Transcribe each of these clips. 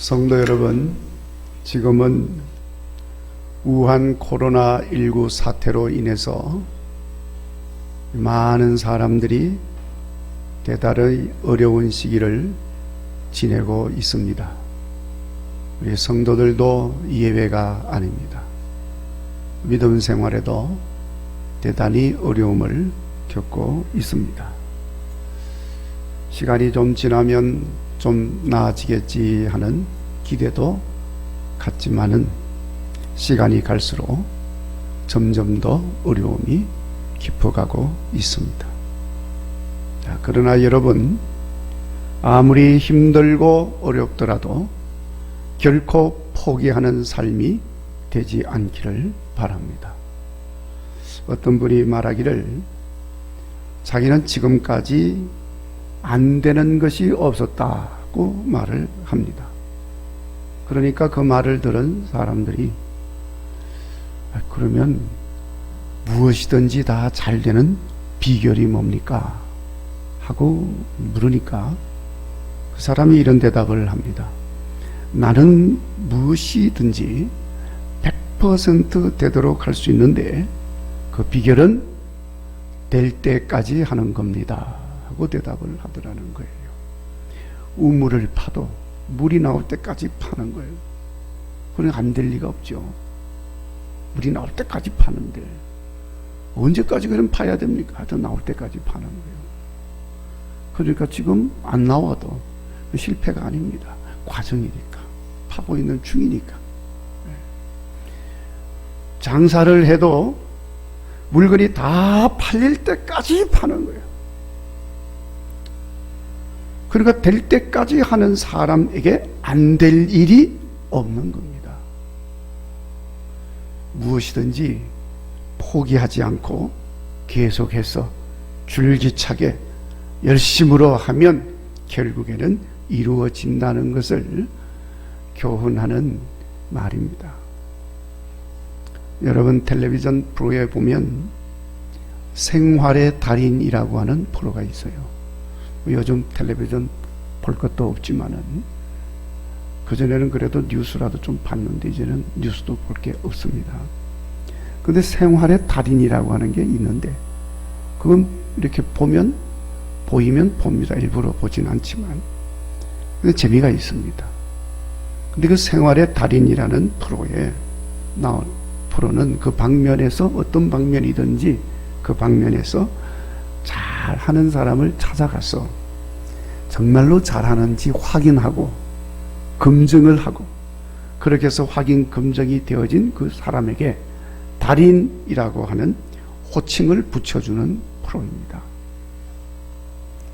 성도 여러분, 지금은 우한 코로나19 사태로 인해서 많은 사람들이 대단히 어려운 시기를 지내고 있습니다. 우리 성도들도 예외가 아닙니다. 믿음 생활에도 대단히 어려움을 겪고 있습니다. 시간이 좀 지나면 좀 나아지겠지 하는 기대도 갖지만은 시간이 갈수록 점점 더 어려움이 깊어가고 있습니다. 자, 그러나 여러분, 아무리 힘들고 어렵더라도 결코 포기하는 삶이 되지 않기를 바랍니다. 어떤 분이 말하기를 자기는 지금까지 안 되는 것이 없었다고 말을 합니다. 그러니까 그 말을 들은 사람들이 그러면 무엇이든지 다 잘 되는 비결이 뭡니까? 하고 물으니까 그 사람이 이런 대답을 합니다. 나는 무엇이든지 100% 되도록 할 수 있는데 그 비결은 될 때까지 하는 겁니다. 하고 대답을 하더라는 거예요. 우물을 파도 물이 나올 때까지 파는 거예요. 그러니까 안 될 리가 없죠. 물이 나올 때까지 파는데 언제까지 그럼 파야 됩니까? 하여튼 나올 때까지 파는 거예요. 그러니까 지금 안 나와도 실패가 아닙니다. 과정이니까, 파고 있는 중이니까. 장사를 해도 물건이 다 팔릴 때까지 파는 거예요. 그러니까 될 때까지 하는 사람에게 안 될 일이 없는 겁니다. 무엇이든지 포기하지 않고 계속해서 줄기차게 열심으로 하면 결국에는 이루어진다는 것을 교훈하는 말입니다. 여러분, 텔레비전 프로에 보면 생활의 달인이라고 하는 프로가 있어요. 요즘 텔레비전 볼 것도 없지만은 그전에는 그래도 뉴스라도 좀 봤는데 이제는 뉴스도 볼 게 없습니다. 근데 생활의 달인이라고 하는 게 있는데 그건 이렇게 보이면 봅니다. 일부러 보진 않지만. 근데 재미가 있습니다. 근데 그 생활의 달인이라는 프로에 나온 프로는 그 방면에서 어떤 방면이든지 그 방면에서 잘하는 사람을 찾아가서 정말로 잘하는지 확인하고 검증을 하고 그렇게 해서 확인 검증이 되어진 그 사람에게 달인이라고 하는 호칭을 붙여주는 프로입니다.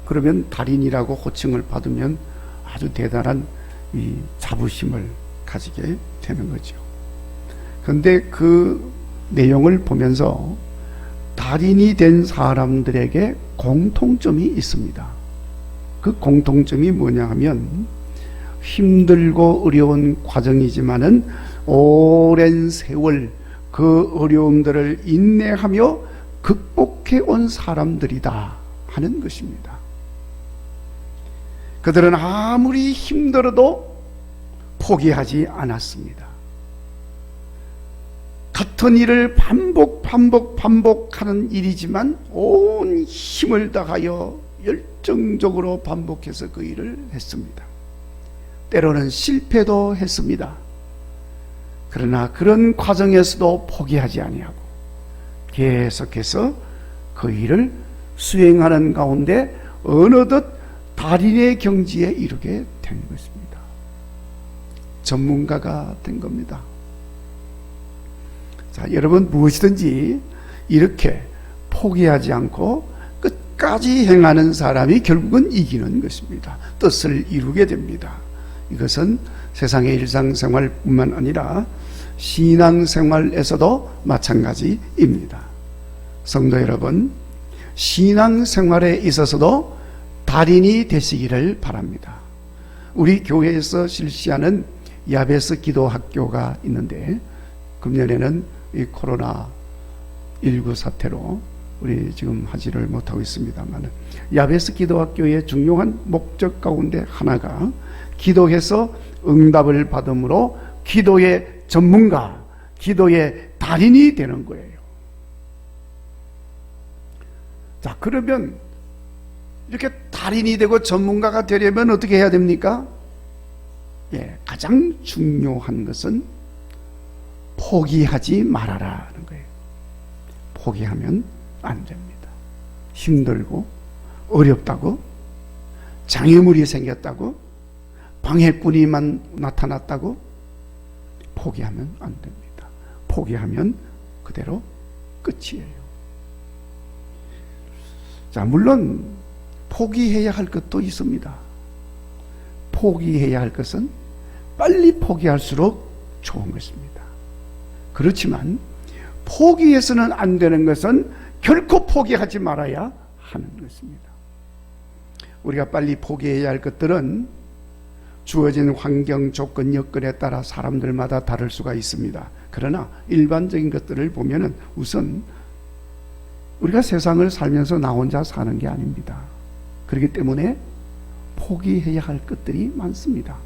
그러면 달인이라고 호칭을 받으면 아주 대단한 이 자부심을 가지게 되는 거죠. 그런데 그 내용을 보면서 달인이 된 사람들에게 공통점이 있습니다. 그 공통점이 뭐냐 하면 힘들고 어려운 과정이지만은 오랜 세월 그 어려움들을 인내하며 극복해 온 사람들이다 하는 것입니다. 그들은 아무리 힘들어도 포기하지 않았습니다. 같은 일을 반복하는 일이지만 온 힘을 다하여 열정적으로 반복해서 그 일을 했습니다. 때로는 실패도 했습니다. 그러나 그런 과정에서도 포기하지 아니하고 계속해서 그 일을 수행하는 가운데 어느덧 달인의 경지에 이르게 된 것입니다. 전문가가 된 겁니다. 자, 여러분, 무엇이든지 이렇게 포기하지 않고 끝까지 행하는 사람이 결국은 이기는 것입니다. 뜻을 이루게 됩니다. 이것은 세상의 일상생활뿐만 아니라 신앙생활에서도 마찬가지입니다. 성도 여러분, 신앙생활에 있어서도 달인이 되시기를 바랍니다. 우리 교회에서 실시하는 야베스 기도학교가 있는데 금년에는 이 코로나19 사태로 우리 지금 하지를 못하고 있습니다만 야베스 기도학교의 중요한 목적 가운데 하나가 기도해서 응답을 받음으로 기도의 전문가, 기도의 달인이 되는 거예요. 자, 그러면 이렇게 달인이 되고 전문가가 되려면 어떻게 해야 됩니까? 가장 중요한 것은 포기하지 말아라는 거예요. 포기하면 안 됩니다. 힘들고 어렵다고, 장애물이 생겼다고, 방해꾼이만 나타났다고 포기하면 안 됩니다. 포기하면 그대로 끝이에요. 자, 물론 포기해야 할 것도 있습니다. 포기해야 할 것은 빨리 포기할수록 좋은 것입니다. 그렇지만 포기해서는 안 되는 것은 결코 포기하지 말아야 하는 것입니다. 우리가 빨리 포기해야 할 것들은 주어진 환경, 조건, 여건에 따라 사람들마다 다를 수가 있습니다. 그러나 일반적인 것들을 보면은 우선 우리가 세상을 살면서 나 혼자 사는 게 아닙니다. 그렇기 때문에 포기해야 할 것들이 많습니다.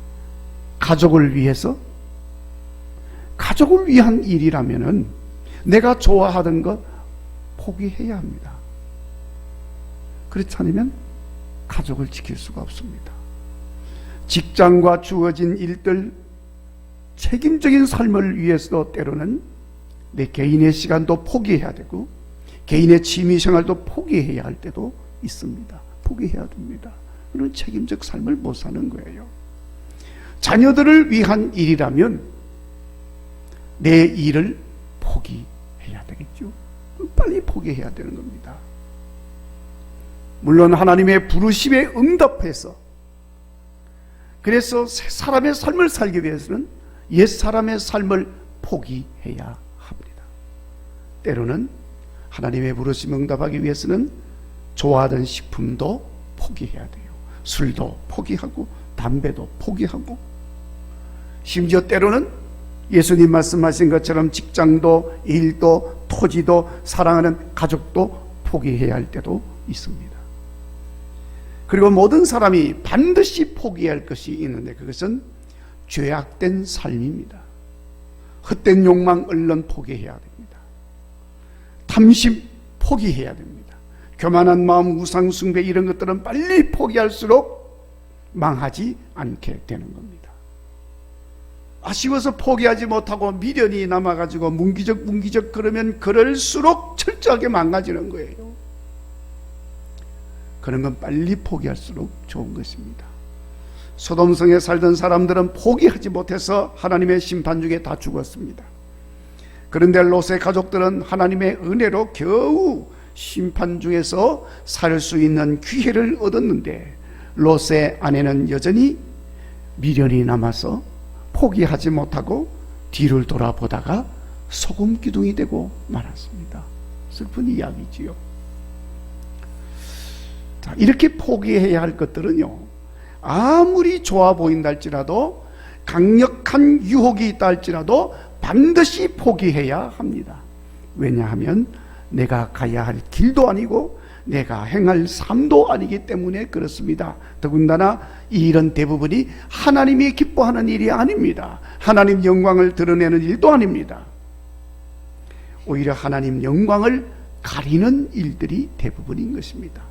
가족을 위해서, 가족을 위한 일이라면은 내가 좋아하던 것 포기해야 합니다. 그렇지 않으면 가족을 지킬 수가 없습니다. 직장과 주어진 일들, 책임적인 삶을 위해서도 때로는 내 개인의 시간도 포기해야 되고 개인의 취미생활도 포기해야 할 때도 있습니다. 포기해야 됩니다. 그런 책임적 삶을 못 사는 거예요. 자녀들을 위한 일이라면 내 일을 포기해야 되겠죠. 빨리 포기해야 되는 겁니다. 물론 하나님의 부르심에 응답해서, 그래서 새 사람의 삶을 살기 위해서는 옛 사람의 삶을 포기해야 합니다. 때로는 하나님의 부르심 응답하기 위해서는 좋아하던 식품도 포기해야 돼요. 술도 포기하고 담배도 포기하고, 심지어 때로는 예수님 말씀하신 것처럼 직장도, 일도, 토지도, 사랑하는 가족도 포기해야 할 때도 있습니다. 그리고 모든 사람이 반드시 포기해야 할 것이 있는데 그것은 죄악된 삶입니다. 헛된 욕망 얼른 포기해야 됩니다. 탐심 포기해야 됩니다. 교만한 마음, 우상 숭배 이런 것들은 빨리 포기할수록 망하지 않게 되는 겁니다. 아쉬워서 포기하지 못하고 미련이 남아가지고 문기적 그러면 그럴수록 철저하게 망가지는 거예요. 그런 건 빨리 포기할수록 좋은 것입니다. 소돔성에 살던 사람들은 포기하지 못해서 하나님의 심판 중에 다 죽었습니다. 그런데 롯의 가족들은 하나님의 은혜로 겨우 심판 중에서 살 수 있는 기회를 얻었는데 롯의 아내는 여전히 미련이 남아서 포기하지 못하고 뒤를 돌아보다가 소금 기둥이 되고 말았습니다. 슬픈 이야기지요. 자, 이렇게 포기해야 할 것들은요, 아무리 좋아 보인다 할지라도, 강력한 유혹이 있다 할지라도 반드시 포기해야 합니다. 왜냐하면 내가 가야 할 길도 아니고 내가 행할 삶도 아니기 때문에 그렇습니다. 더군다나 이 일은 대부분이 하나님이 기뻐하는 일이 아닙니다. 하나님 영광을 드러내는 일도 아닙니다. 오히려 하나님 영광을 가리는 일들이 대부분인 것입니다.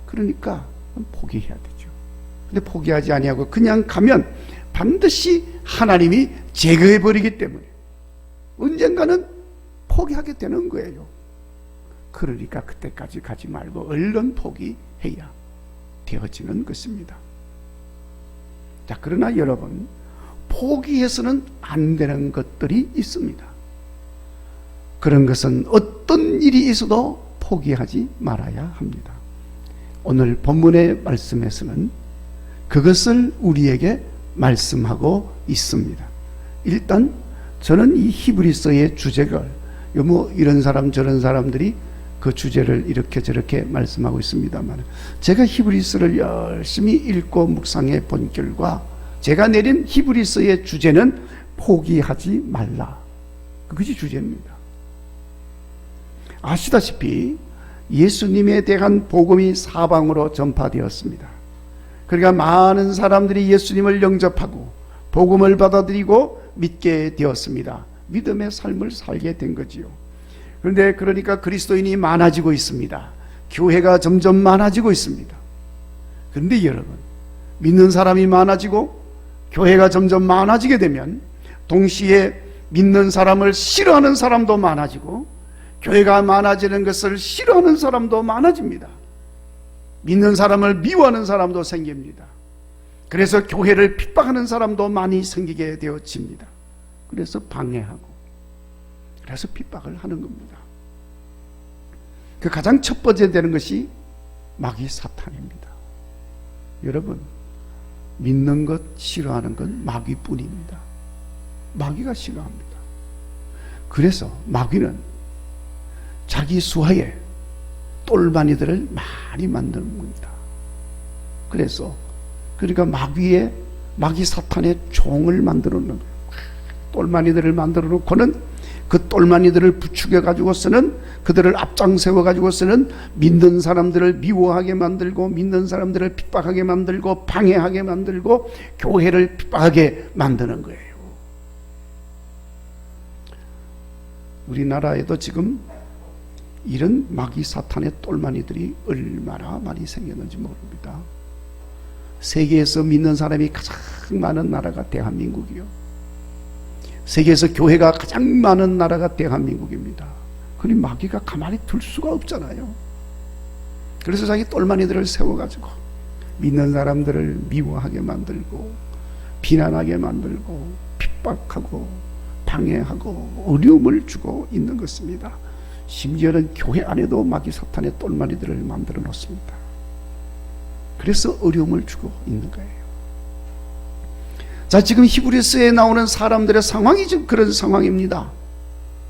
그러니까 포기해야 되죠. 근데 포기하지 아니하고 그냥 가면 반드시 하나님이 제거해 버리기 때문에 언젠가는 포기하게 되는 거예요. 그러니까 그때까지 가지 말고 얼른 포기해야 되어지는 것입니다. 자, 그러나 여러분, 포기해서는 안 되는 것들이 있습니다. 그런 것은 어떤 일이 있어도 포기하지 말아야 합니다. 오늘 본문의 말씀에서는 그것을 우리에게 말씀하고 있습니다. 일단 저는 이 히브리서의 주제가 이런 사람 저런 사람들이 그 주제를 이렇게 저렇게 말씀하고 있습니다만, 제가 히브리서를 열심히 읽고 묵상해 본 결과 제가 내린 히브리서의 주제는 포기하지 말라, 그것이 주제입니다. 아시다시피 예수님에 대한 복음이 사방으로 전파되었습니다. 그러니까 많은 사람들이 예수님을 영접하고 복음을 받아들이고 믿게 되었습니다. 믿음의 삶을 살게 된 거지요. 그런데 그러니까 그리스도인이 많아지고 있습니다. 교회가 점점 많아지고 있습니다. 그런데 여러분, 믿는 사람이 많아지고 교회가 점점 많아지게 되면 동시에 믿는 사람을 싫어하는 사람도 많아지고 교회가 많아지는 것을 싫어하는 사람도 많아집니다. 믿는 사람을 미워하는 사람도 생깁니다. 그래서 교회를 핍박하는 사람도 많이 생기게 되어집니다. 그래서 방해하고 그래서 핍박을 하는 겁니다. 그 가장 첫 번째 되는 것이 마귀 사탄입니다. 여러분, 믿는 것 싫어하는 건 마귀뿐입니다. 마귀가 싫어합니다. 그래서 마귀는 자기 수하에 똘마니들을 많이 만드는 겁니다. 그러니까 마귀 사탄의 종을 만들어 놓는 거예요. 똘마니들을 만들어 놓고는 그 똘마니들을 부추겨 가지고서는 그들을 앞장 세워 가지고서는 믿는 사람들을 미워하게 만들고 믿는 사람들을 핍박하게 만들고 방해하게 만들고 교회를 핍박하게 만드는 거예요. 우리나라에도 지금 이런 마귀 사탄의 똘마니들이 얼마나 많이 생겼는지 모릅니다. 세계에서 믿는 사람이 가장 많은 나라가 대한민국이요. 세계에서 교회가 가장 많은 나라가 대한민국입니다. 그러니 마귀가 가만히 둘 수가 없잖아요. 그래서 자기 똘마니들을 세워가지고 믿는 사람들을 미워하게 만들고 비난하게 만들고 핍박하고 방해하고 어려움을 주고 있는 것입니다. 심지어는 교회 안에도 마귀 사탄의 똘마니들을 만들어 놓습니다. 그래서 어려움을 주고 있는 거예요. 자, 지금 히브리서에 나오는 사람들의 상황이 지금 그런 상황입니다.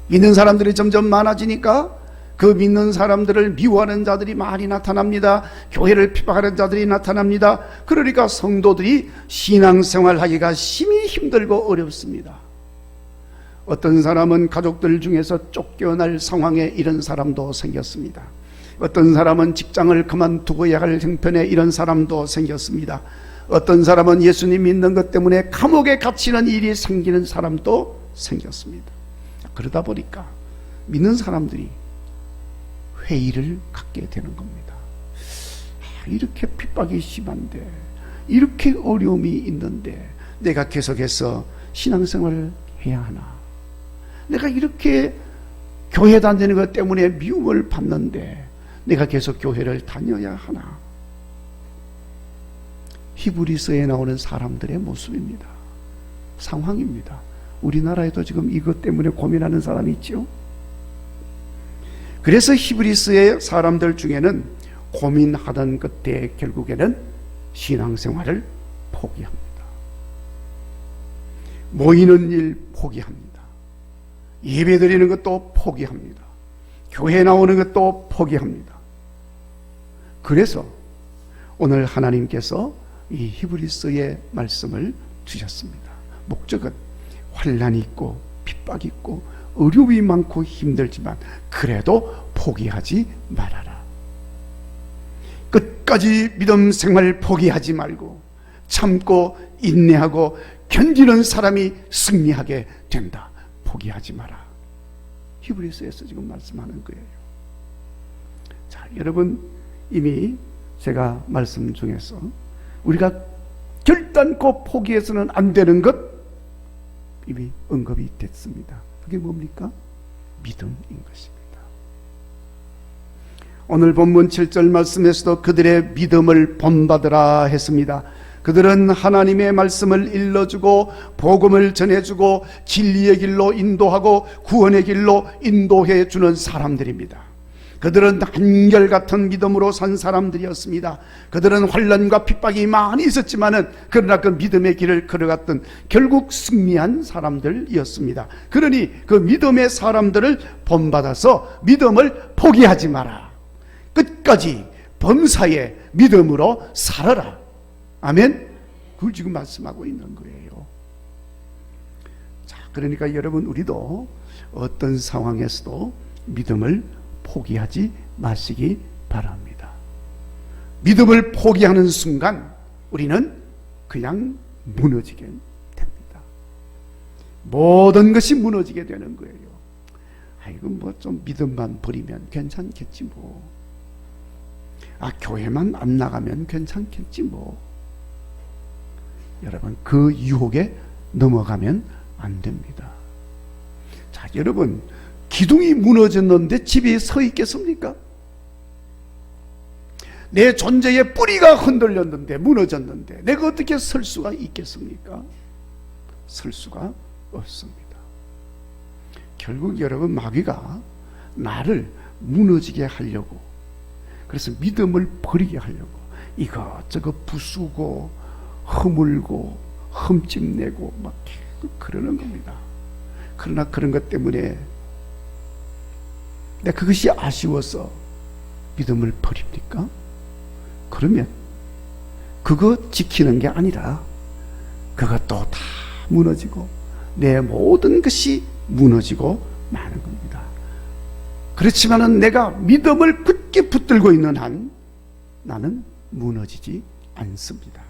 믿는 사람들이 점점 많아지니까 그 믿는 사람들을 미워하는 자들이 많이 나타납니다. 교회를 핍박하는 자들이 나타납니다. 그러니까 성도들이 신앙생활하기가 심히 힘들고 어렵습니다. 어떤 사람은 가족들 중에서 쫓겨날 상황에 이런 사람도 생겼습니다. 어떤 사람은 직장을 그만두고야 할 형편에 이런 사람도 생겼습니다. 어떤 사람은 예수님 믿는 것 때문에 감옥에 갇히는 일이 생기는 사람도 생겼습니다. 그러다 보니까 믿는 사람들이 회의를 갖게 되는 겁니다. 이렇게 핍박이 심한데, 이렇게 어려움이 있는데 내가 계속해서 신앙생활을 해야 하나? 내가 이렇게 교회 다니는 것 때문에 미움을 받는데 내가 계속 교회를 다녀야 하나? 히브리서에 나오는 사람들의 모습입니다. 상황입니다. 우리나라에도 지금 이것 때문에 고민하는 사람이 있죠. 그래서 히브리서의 사람들 중에는 고민하던 끝에 결국에는 신앙생활을 포기합니다. 모이는 일 포기합니다. 예배 드리는 것도 포기합니다. 교회 나오는 것도 포기합니다. 그래서 오늘 하나님께서 이 히브리서의 말씀을 주셨습니다. 목적은 환난이 있고 핍박이 있고 어려움이 많고 힘들지만 그래도 포기하지 말아라. 끝까지 믿음 생활 포기하지 말고 참고 인내하고 견디는 사람이 승리하게 된다. 포기하지 마라. 히브리서에서 지금 말씀하는 거예요. 자, 여러분, 이미 제가 말씀 중에서 우리가 결단코 포기해서는 안 되는 것 이미 언급이 됐습니다. 그게 뭡니까? 믿음인 것입니다. 오늘 본문 7절 말씀에서도 그들의 믿음을 본받으라 했습니다. 그들은 하나님의 말씀을 일러주고 복음을 전해주고 진리의 길로 인도하고 구원의 길로 인도해 주는 사람들입니다. 그들은 한결같은 믿음으로 산 사람들이었습니다. 그들은 환난과 핍박이 많이 있었지만은 그러나 그 믿음의 길을 걸어갔던 결국 승리한 사람들이었습니다. 그러니 그 믿음의 사람들을 본받아서 믿음을 포기하지 마라. 끝까지 범사에 믿음으로 살아라. 아멘. 그걸 지금 말씀하고 있는 거예요. 자, 그러니까 여러분, 우리도 어떤 상황에서도 믿음을 포기하지 마시기 바랍니다. 믿음을 포기하는 순간 우리는 그냥 무너지게 됩니다. 모든 것이 무너지게 되는 거예요. 아이고 뭐 좀 믿음만 버리면 괜찮겠지 뭐. 교회만 안 나가면 괜찮겠지 뭐. 여러분, 그 유혹에 넘어가면 안 됩니다. 자, 여러분, 기둥이 무너졌는데 집이 서 있겠습니까? 내 존재의 뿌리가 흔들렸는데, 무너졌는데 내가 어떻게 설 수가 있겠습니까? 설 수가 없습니다. 결국 여러분, 마귀가 나를 무너지게 하려고, 그래서 믿음을 버리게 하려고 이것저것 부수고 허물고 흠집내고 막 그러는 겁니다. 그러나 그런 것 때문에 내가 그것이 아쉬워서 믿음을 버립니까? 그러면 그거 지키는 게 아니라 그것도 다 무너지고 내 모든 것이 무너지고 마는 겁니다. 그렇지만은 내가 믿음을 굳게 붙들고 있는 한 나는 무너지지 않습니다.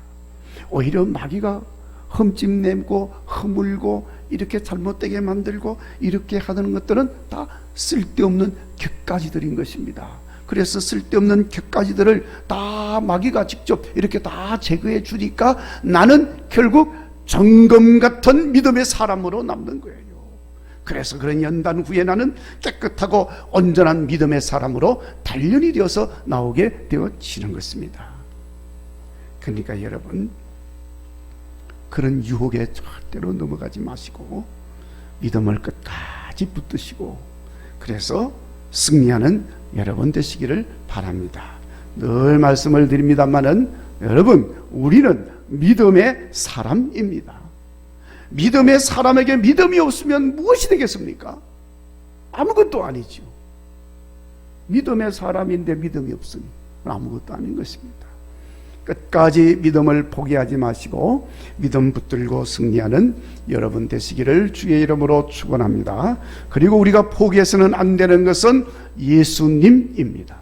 오히려 마귀가 흠집내고 허물고 이렇게 잘못되게 만들고 이렇게 하는 것들은 다 쓸데없는 격가지들인 것입니다. 그래서 쓸데없는 격가지들을 다 마귀가 직접 이렇게 다 제거해 주니까 나는 결국 정금 같은 믿음의 사람으로 남는 거예요. 그래서 그런 연단 후에 나는 깨끗하고 온전한 믿음의 사람으로 단련이 되어서 나오게 되어지는 것입니다. 그러니까 여러분, 그런 유혹에 절대로 넘어가지 마시고 믿음을 끝까지 붙드시고 그래서 승리하는 여러분 되시기를 바랍니다. 늘 말씀을 드립니다마는 여러분, 우리는 믿음의 사람입니다. 믿음의 사람에게 믿음이 없으면 무엇이 되겠습니까? 아무것도 아니죠. 믿음의 사람인데 믿음이 없으니 아무것도 아닌 것입니다. 끝까지 믿음을 포기하지 마시고 믿음 붙들고 승리하는 여러분 되시기를 주의 이름으로 축원합니다. 그리고 우리가 포기해서는 안 되는 것은 예수님입니다.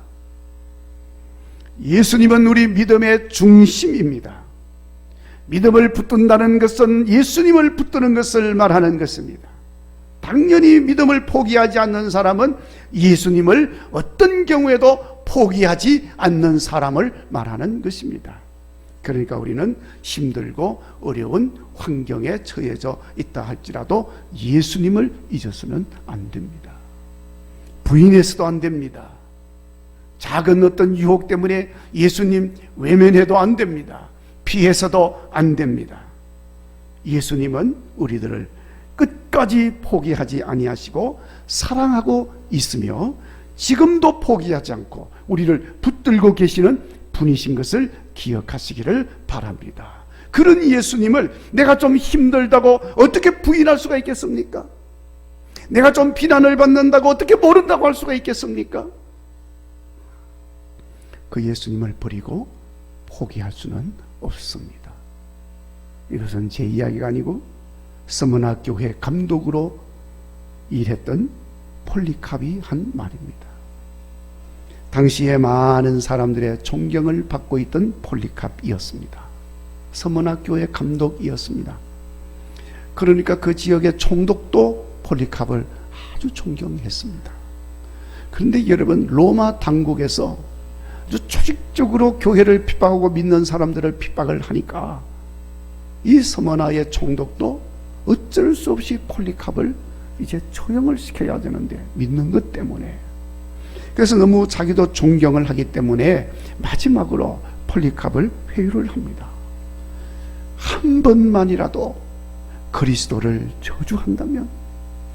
예수님은 우리 믿음의 중심입니다. 믿음을 붙든다는 것은 예수님을 붙드는 것을 말하는 것입니다. 당연히 믿음을 포기하지 않는 사람은 예수님을 어떤 경우에도 포기하지 않는 사람을 말하는 것입니다. 그러니까 우리는 힘들고 어려운 환경에 처해져 있다 할지라도 예수님을 잊어서는 안 됩니다. 부인해서도 안 됩니다. 작은 어떤 유혹 때문에 예수님 외면해도 안 됩니다. 피해서도 안 됩니다. 예수님은 우리들을 끝까지 포기하지 아니하시고 사랑하고 있으며 지금도 포기하지 않고 우리를 붙들고 계시는 분이신 것을 기억하시기를 바랍니다. 그런 예수님을 내가 좀 힘들다고 어떻게 부인할 수가 있겠습니까? 내가 좀 비난을 받는다고 어떻게 모른다고 할 수가 있겠습니까? 그 예수님을 버리고 포기할 수는 없습니다. 이것은 제 이야기가 아니고 서머나 교회 감독으로 일했던 폴리캅이 한 말입니다. 당시에 많은 사람들의 존경을 받고 있던 폴리캅이었습니다. 서머나 교회 감독이었습니다. 그러니까 그 지역의 총독도 폴리캅을 아주 존경했습니다. 그런데 여러분, 로마 당국에서 아주 조직적으로 교회를 핍박하고 믿는 사람들을 핍박을 하니까 이 서머나의 총독도 어쩔 수 없이 폴리캅을 이제 처형을 시켜야 되는데 믿는 것 때문에, 그래서 너무 자기도 존경을 하기 때문에 마지막으로 폴리캅을 회유를 합니다. 한 번만이라도 그리스도를 저주한다면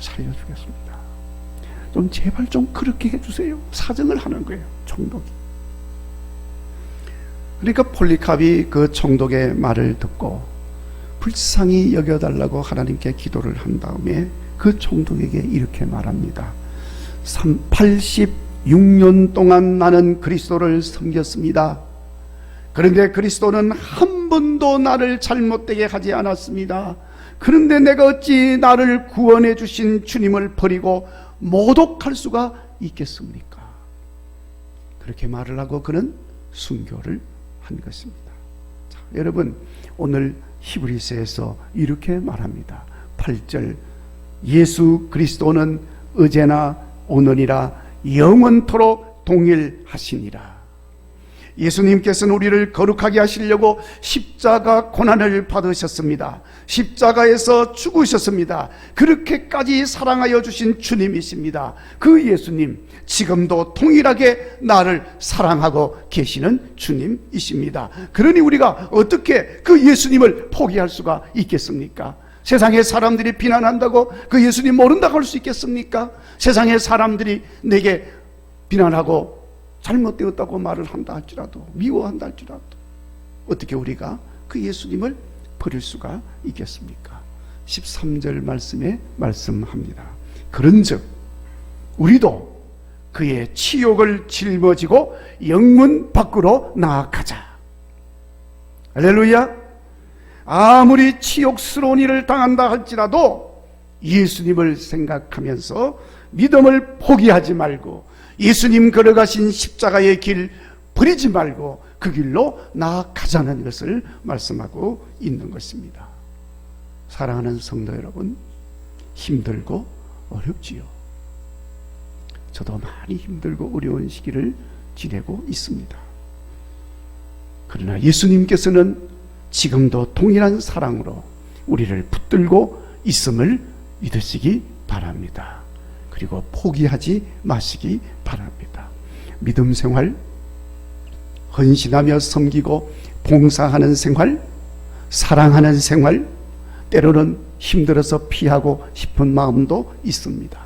살려주겠습니다. 좀 제발 좀 그렇게 해주세요. 사정을 하는 거예요, 총독이. 그러니까 폴리캅이 그 총독의 말을 듣고 불쌍히 여겨달라고 하나님께 기도를 한 다음에 그 총독에게 이렇게 말합니다. 86년 동안 나는 그리스도를 섬겼습니다. 그런데 그리스도는 한 번도 나를 잘못되게 하지 않았습니다. 그런데 내가 어찌 나를 구원해 주신 주님을 버리고 모독할 수가 있겠습니까? 그렇게 말을 하고 그는 순교를 한 것입니다. 자, 여러분, 오늘 히브리서에서 이렇게 말합니다. 8절, 예수 그리스도는 어제나 오늘이라 영원토록 동일하시니라. 예수님께서는 우리를 거룩하게 하시려고 십자가 고난을 받으셨습니다. 십자가에서 죽으셨습니다. 그렇게까지 사랑하여 주신 주님이십니다. 그 예수님, 지금도 동일하게 나를 사랑하고 계시는 주님이십니다. 그러니 우리가 어떻게 그 예수님을 포기할 수가 있겠습니까? 세상의 사람들이 비난한다고 그 예수님 모른다고 할 수 있겠습니까? 세상의 사람들이 내게 비난하고 잘못되었다고 말을 한다 할지라도, 미워한다 할지라도 어떻게 우리가 그 예수님을 버릴 수가 있겠습니까? 13절 말씀에 말씀합니다. 그런즉 우리도 그의 치욕을 짊어지고 영문 밖으로 나아가자. 할렐루야. 아무리 치욕스러운 일을 당한다 할지라도 예수님을 생각하면서 믿음을 포기하지 말고 예수님 걸어가신 십자가의 길 버리지 말고 그 길로 나아가자는 것을 말씀하고 있는 것입니다. 사랑하는 성도 여러분, 힘들고 어렵지요. 저도 많이 힘들고 어려운 시기를 지내고 있습니다. 그러나 예수님께서는 지금도 동일한 사랑으로 우리를 붙들고 있음을 믿으시기 바랍니다. 그리고 포기하지 마시기 바랍니다. 믿음 생활, 헌신하며 섬기고 봉사하는 생활, 사랑하는 생활, 때로는 힘들어서 피하고 싶은 마음도 있습니다.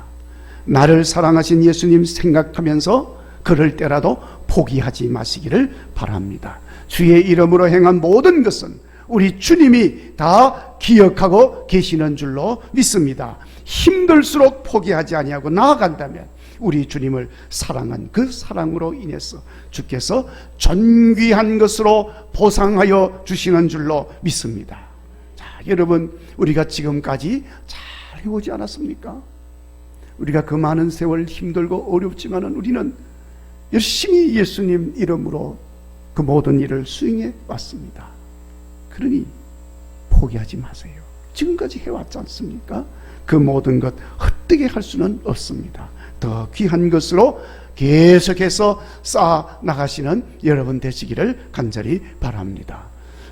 나를 사랑하신 예수님 생각하면서 그럴 때라도 포기하지 마시기를 바랍니다. 주의 이름으로 행한 모든 것은 우리 주님이 다 기억하고 계시는 줄로 믿습니다. 힘들수록 포기하지 아니하고 나아간다면 우리 주님을 사랑한 그 사랑으로 인해서 주께서 존귀한 것으로 보상하여 주시는 줄로 믿습니다. 자, 여러분, 우리가 지금까지 잘 해오지 않았습니까? 우리가 그 많은 세월 힘들고 어렵지만은 우리는 열심히 예수님 이름으로 그 모든 일을 수행해 왔습니다. 그러니 포기하지 마세요. 지금까지 해왔지 않습니까? 그 모든 것 헛되게 할 수는 없습니다. 더 귀한 것으로 계속해서 쌓아 나가시는 여러분 되시기를 간절히 바랍니다.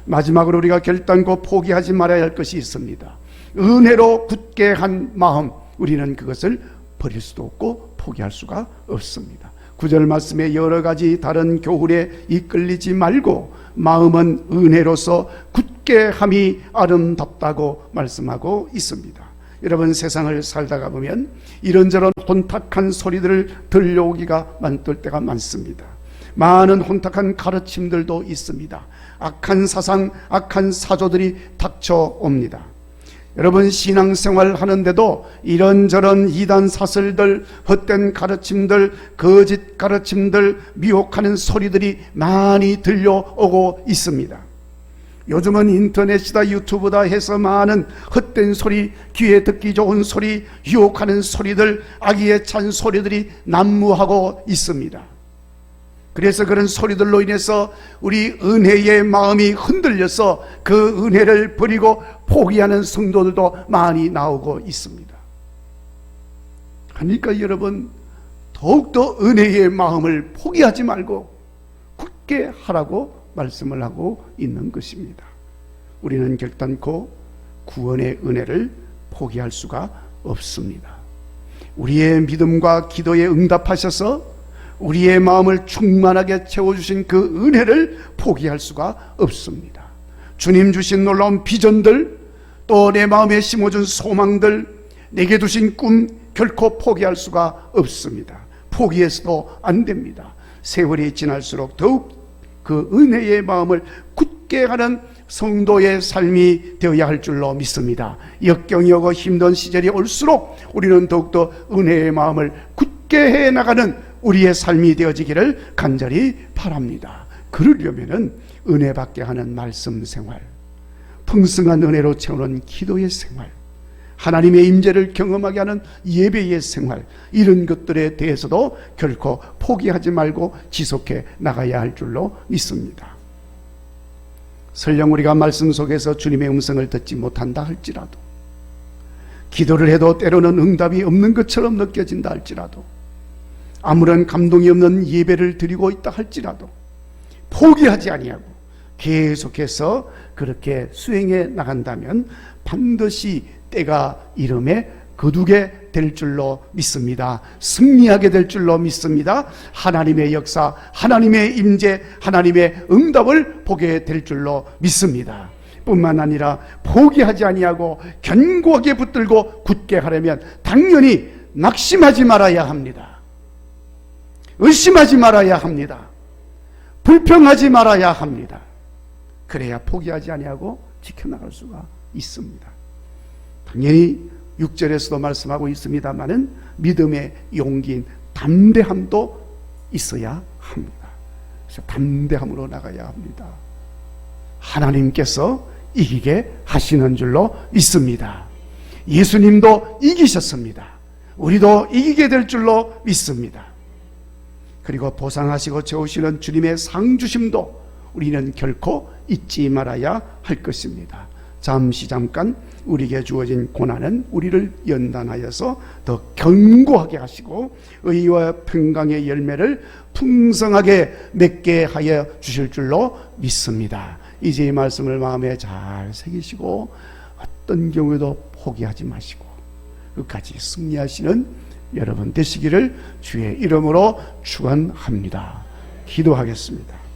마지막으로 우리가 결단코 포기하지 말아야 할 것이 있습니다. 은혜로 굳게 한 마음, 우리는 그것을 버릴 수도 없고 포기할 수가 없습니다. 9절 말씀에 여러 가지 다른 교훈에 이끌리지 말고 마음은 은혜로서 굳게 함이 아름답다고 말씀하고 있습니다. 여러분, 세상을 살다가 보면 이런저런 혼탁한 소리들을 들려오기가 많을 때가 많습니다. 많은 혼탁한 가르침들도 있습니다. 악한 사상, 악한 사조들이 닥쳐옵니다. 여러분, 신앙생활 하는데도 이런저런 이단 사설들, 헛된 가르침들, 거짓 가르침들, 미혹하는 소리들이 많이 들려오고 있습니다. 요즘은 인터넷이다 유튜브다 해서 많은 헛된 소리, 귀에 듣기 좋은 소리, 유혹하는 소리들, 악의에 찬 소리들이 난무하고 있습니다. 그래서 그런 소리들로 인해서 우리 은혜의 마음이 흔들려서 그 은혜를 버리고 포기하는 성도들도 많이 나오고 있습니다. 그러니까 여러분, 더욱더 은혜의 마음을 포기하지 말고 굳게 하라고 말씀을 하고 있는 것입니다. 우리는 결단코 구원의 은혜를 포기할 수가 없습니다. 우리의 믿음과 기도에 응답하셔서 우리의 마음을 충만하게 채워주신 그 은혜를 포기할 수가 없습니다. 주님 주신 놀라운 비전들, 또 내 마음에 심어준 소망들, 내게 두신 꿈 결코 포기할 수가 없습니다. 포기해서도 안 됩니다. 세월이 지날수록 더욱 그 은혜의 마음을 굳게 하는 성도의 삶이 되어야 할 줄로 믿습니다. 역경이 오고 힘든 시절이 올수록 우리는 더욱더 은혜의 마음을 굳게 해나가는 우리의 삶이 되어지기를 간절히 바랍니다. 그러려면은 은혜 받게 하는 말씀 생활, 풍성한 은혜로 채우는 기도의 생활, 하나님의 임재를 경험하게 하는 예배의 생활, 이런 것들에 대해서도 결코 포기하지 말고 지속해 나가야 할 줄로 믿습니다. 설령 우리가 말씀 속에서 주님의 음성을 듣지 못한다 할지라도, 기도를 해도 때로는 응답이 없는 것처럼 느껴진다 할지라도, 아무런 감동이 없는 예배를 드리고 있다 할지라도 포기하지 아니하고 계속해서 그렇게 수행해 나간다면 반드시 때가 이름에 거두게 될 줄로 믿습니다. 승리하게 될 줄로 믿습니다. 하나님의 역사, 하나님의 임재, 하나님의 응답을 보게 될 줄로 믿습니다. 뿐만 아니라 포기하지 아니하고 견고하게 붙들고 굳게 하려면 당연히 낙심하지 말아야 합니다. 의심하지 말아야 합니다. 불평하지 말아야 합니다. 그래야 포기하지 아니하고 지켜나갈 수가 있습니다. 당연히 6절에서도 말씀하고 있습니다마는 믿음의 용기인 담대함도 있어야 합니다. 그래서 담대함으로 나가야 합니다. 하나님께서 이기게 하시는 줄로 믿습니다. 예수님도 이기셨습니다. 우리도 이기게 될 줄로 믿습니다. 그리고 보상하시고 채우시는 주님의 상주심도 우리는 결코 잊지 말아야 할 것입니다. 잠깐 우리에게 주어진 고난은 우리를 연단하여서 더 견고하게 하시고 의와 평강의 열매를 풍성하게 맺게 하여 주실 줄로 믿습니다. 이제 이 말씀을 마음에 잘 새기시고 어떤 경우에도 포기하지 마시고 끝까지 승리하시는 여러분 되시기를 주의 이름으로 축원합니다. 기도하겠습니다.